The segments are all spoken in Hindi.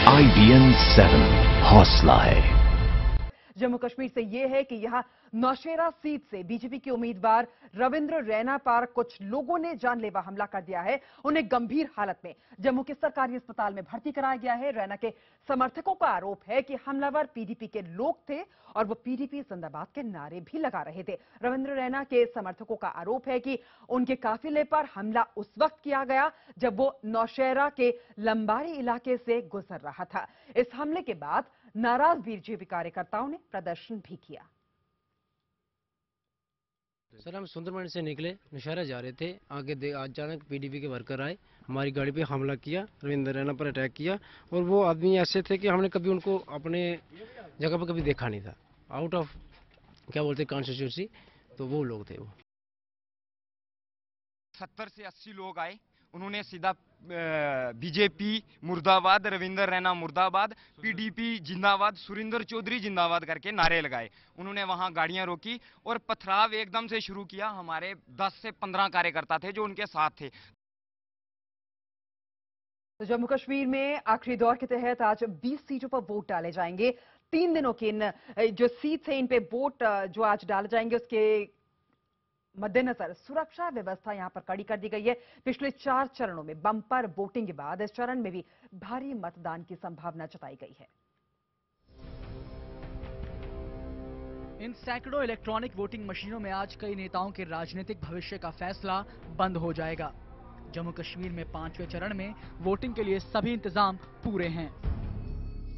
IBN 7 हौसला है। जम्मू कश्मीर से यह है कि यहां नौशेरा सीट से बीजेपी के उम्मीदवार रविंद्र रैना पर कुछ लोगों ने जानलेवा हमला कर दिया है। उन्हें गंभीर हालत में जम्मू के सरकारी अस्पताल में भर्ती कराया गया है। रैना के समर्थकों का आरोप है कि हमलावर पीडीपी के लोग थे और वो पीडीपी जिंदाबाद के नारे भी लगा रहे थे। रविंद्र रैना के समर्थकों का आरोप है कि उनके काफिले पर हमला उस वक्त किया गया जब वो नौशेरा के लंबारी इलाके से गुजर रहा था। इस हमले के बाद नाराज बीजेपी कार्यकर्ताओं ने प्रदर्शन भी किया। सर, हम सुंदरमंड से निकले, नौशेरा जा रहे थे। आगे अचानक पीडीपी के वर्कर आए, हमारी गाड़ी पे हमला किया, रविंद्र रैना पर अटैक किया। और वो आदमी ऐसे थे कि हमने कभी उनको अपने जगह पर कभी देखा नहीं था। आउट ऑफ क्या बोलते कॉन्स्टिट्यूंसी, तो वो लोग थे। वो 70 से 80 लोग आए। उन्होंने सीधा बीजेपी मुर्दाबाद, रविंद्र रैना मुर्दाबाद, पीडीपी जिंदाबाद, सुरेंद्र चौधरी जिंदाबाद करके नारे लगाए। उन्होंने वहां गाड़ियां रोकी और पथराव एकदम से शुरू किया। हमारे 10 से 15 कार्यकर्ता थे जो उनके साथ थे। तो जम्मू कश्मीर में आखिरी दौर के तहत आज 20 सीटों पर वोट डाले जाएंगे। 3 दिनों की इन जो सीट्स हैं इन पे वोट जो आज डाले जाएंगे उसके मद्देनजर सुरक्षा व्यवस्था यहां पर कड़ी कर दी गई है। पिछले 4 चरणों में बम्पर वोटिंग के बाद इस चरण में भी भारी मतदान की संभावना जताई गई है। इन सैकड़ों इलेक्ट्रॉनिक वोटिंग मशीनों में आज कई नेताओं के राजनीतिक भविष्य का फैसला बंद हो जाएगा। जम्मू कश्मीर में 5वें चरण में वोटिंग के लिए सभी इंतजाम पूरे हैं।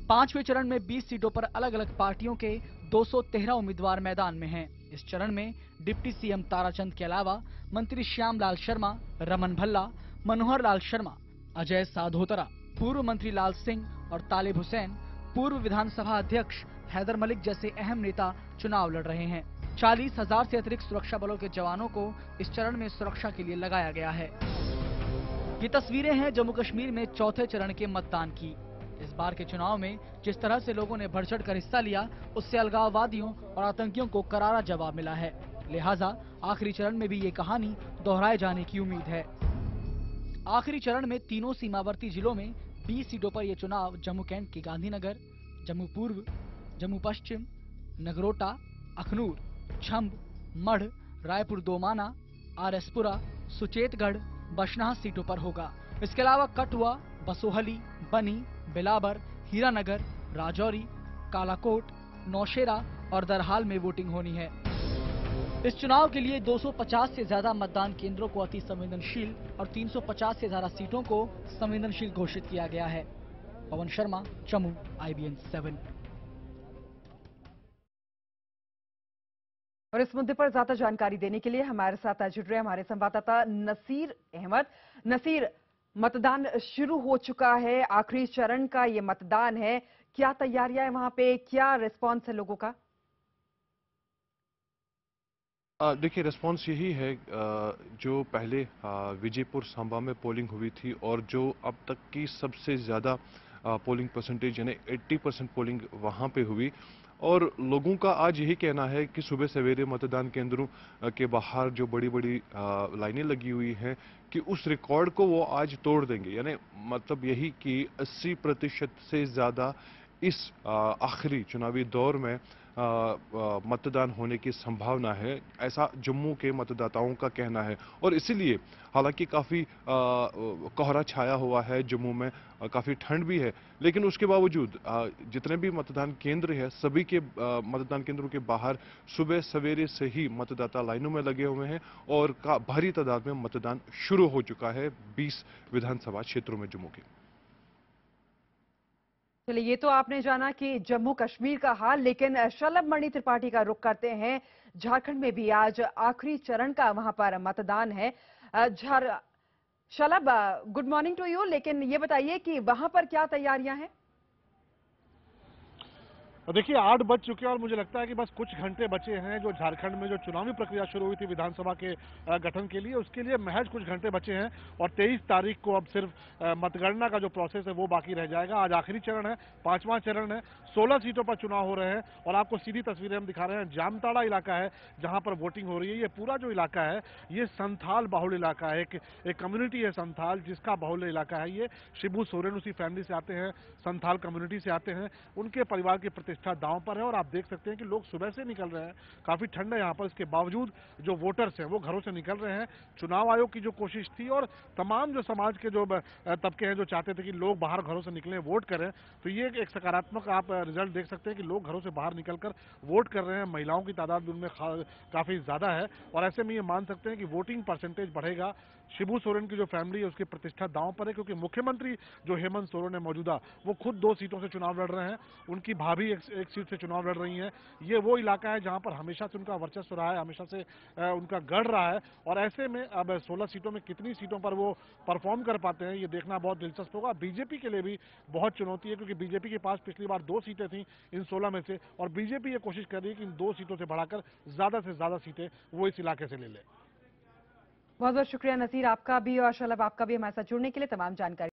5वें चरण में 20 सीटों पर अलग अलग पार्टियों के 213 उम्मीदवार मैदान में हैं। इस चरण में डिप्टी सीएम ताराचंद के अलावा मंत्री श्यामलाल शर्मा, रमन भल्ला, मनोहर लाल शर्मा, अजय साधोतरा, पूर्व मंत्री लाल सिंह और तालिब हुसैन, पूर्व विधानसभा अध्यक्ष हैदर मलिक जैसे अहम नेता चुनाव लड़ रहे हैं। 40,000 से अतिरिक्त सुरक्षा बलों के जवानों को इस चरण में सुरक्षा के लिए लगाया गया है। ये तस्वीरें हैं जम्मू कश्मीर में चौथे चरण के मतदान की। इस बार के चुनाव में जिस तरह से लोगों ने बढ़ चढ़ कर हिस्सा लिया, उससे अलगाववादियों और आतंकियों को करारा जवाब मिला है। लिहाजा आखिरी चरण में भी ये कहानी दोहराए जाने की उम्मीद है। आखिरी चरण में तीनों सीमावर्ती जिलों में 20 सीटों पर यह चुनाव जम्मू कैंट के गांधीनगर, जम्मू पूर्व, जम्मू पश्चिम, नगरोटा, अखनूर, छंब, मढ़, रायपुर दोमाना, आरएसपुरा, सुचेतगढ़, बशनाह सीटों पर होगा। इसके अलावा कठुआ, बसोहली, बनी, बिलाबर, हीरानगर, राजौरी, कालाकोट, नौशेरा और दरहाल में वोटिंग होनी है। इस चुनाव के लिए 250 से ज्यादा मतदान केंद्रों को अति संवेदनशील और 350 से ज्यादा सीटों को संवेदनशील घोषित किया गया है। पवन शर्मा, जम्मू, IBN 7। और इस मुद्दे पर ज्यादा जानकारी देने के लिए हमारे साथ जुड़ रहे हमारे संवाददाता नसीर अहमद। नसीर, मतदान शुरू हो चुका है, आखिरी चरण का ये मतदान है, क्या तैयारियां है वहां पे, क्या रिस्पांस है लोगों का? देखिए, रिस्पांस यही है जो पहले विजयपुर सांबा में पोलिंग हुई थी और जो अब तक की सबसे ज़्यादा पोलिंग परसेंटेज यानी 80% पोलिंग वहाँ पे हुई। और लोगों का आज यही कहना है कि सुबह सवेरे मतदान केंद्रों के बाहर जो बड़ी बड़ी लाइनें लगी हुई हैं कि उस रिकॉर्ड को वो आज तोड़ देंगे। यानी मतलब यही कि 80% से ज़्यादा इस आखिरी चुनावी दौर में मतदान होने की संभावना है, ऐसा जम्मू के मतदाताओं का कहना है। और इसीलिए हालांकि काफ़ी कोहरा छाया हुआ है जम्मू में, काफ़ी ठंड भी है, लेकिन उसके बावजूद जितने भी मतदान केंद्र हैं सभी के मतदान केंद्रों के बाहर सुबह सवेरे से ही मतदाता लाइनों में लगे हुए हैं और भारी तादाद में मतदान शुरू हो चुका है 20 विधानसभा क्षेत्रों में जम्मू के। चलिए, ये तो आपने जाना कि जम्मू कश्मीर का हाल, लेकिन शलभ मणि त्रिपाठी का रुख करते हैं। झारखंड में भी आज आखिरी चरण का वहां पर मतदान है। शलभ, गुड मॉर्निंग टू यू। लेकिन ये बताइए कि वहां पर क्या तैयारियां हैं? देखिए 8 बज चुके हैं और मुझे लगता है कि बस कुछ घंटे बचे हैं। जो झारखंड में जो चुनावी प्रक्रिया शुरू हुई थी विधानसभा के गठन के लिए, उसके लिए महज कुछ घंटे बचे हैं और 23 तारीख को अब सिर्फ मतगणना का जो प्रोसेस है वो बाकी रह जाएगा। आज आखिरी चरण है, 5वां चरण है। 16 सीटों पर चुनाव हो रहे हैं और आपको सीधी तस्वीरें हम दिखा रहे हैं। जामताड़ा इलाका है जहां पर वोटिंग हो रही है। ये पूरा जो इलाका है ये संथाल बाहुल्य इलाका है। एक कम्युनिटी है संथाल जिसका बाहुल्य इलाका है ये। शिबू सोरेन उसी फैमिली से आते हैं, संथाल कम्युनिटी से आते हैं। उनके परिवार की प्रतिष्ठा दांव पर है और आप देख सकते हैं कि लोग सुबह से निकल रहे हैं। काफी ठंड है यहाँ पर, इसके बावजूद जो वोटर्स हैं वो घरों से निकल रहे हैं। चुनाव आयोग की जो कोशिश थी और तमाम जो समाज के जो तबके हैं जो चाहते थे कि लोग बाहर घरों से निकलें, वोट करें, तो ये एक सकारात्मक आप रिजल्ट देख सकते हैं कि लोग घरों से बाहर निकलकर वोट कर रहे हैं। महिलाओं की तादाद भी उनमें काफी ज्यादा है और ऐसे में ये मान सकते हैं कि वोटिंग परसेंटेज बढ़ेगा। शिबू सोरेन की जो फैमिली है उसकी प्रतिष्ठा दांव पर है क्योंकि मुख्यमंत्री जो हेमंत सोरेन है मौजूदा, वो खुद 2 सीटों से चुनाव लड़ रहे हैं। उनकी भाभी एक सीट से चुनाव लड़ रही हैं। ये वो इलाका है जहां पर हमेशा से उनका वर्चस्व रहा है, हमेशा से उनका गढ़ रहा है और ऐसे में अब 16 सीटों में कितनी सीटों पर वो परफॉर्म कर पाते हैं ये देखना बहुत दिलचस्प होगा। बीजेपी के लिए भी बहुत चुनौती है क्योंकि बीजेपी के पास पिछली बार 2 सीटें थी इन 16 में से और बीजेपी ये कोशिश कर रही है कि इन 2 सीटों से बढ़ाकर ज्यादा से ज्यादा सीटें वो इस इलाके से ले ले। बहुत बहुत शुक्रिया नसीर आपका भी और शलभ आपका भी हमारे साथ जुड़ने के लिए, तमाम जानकारी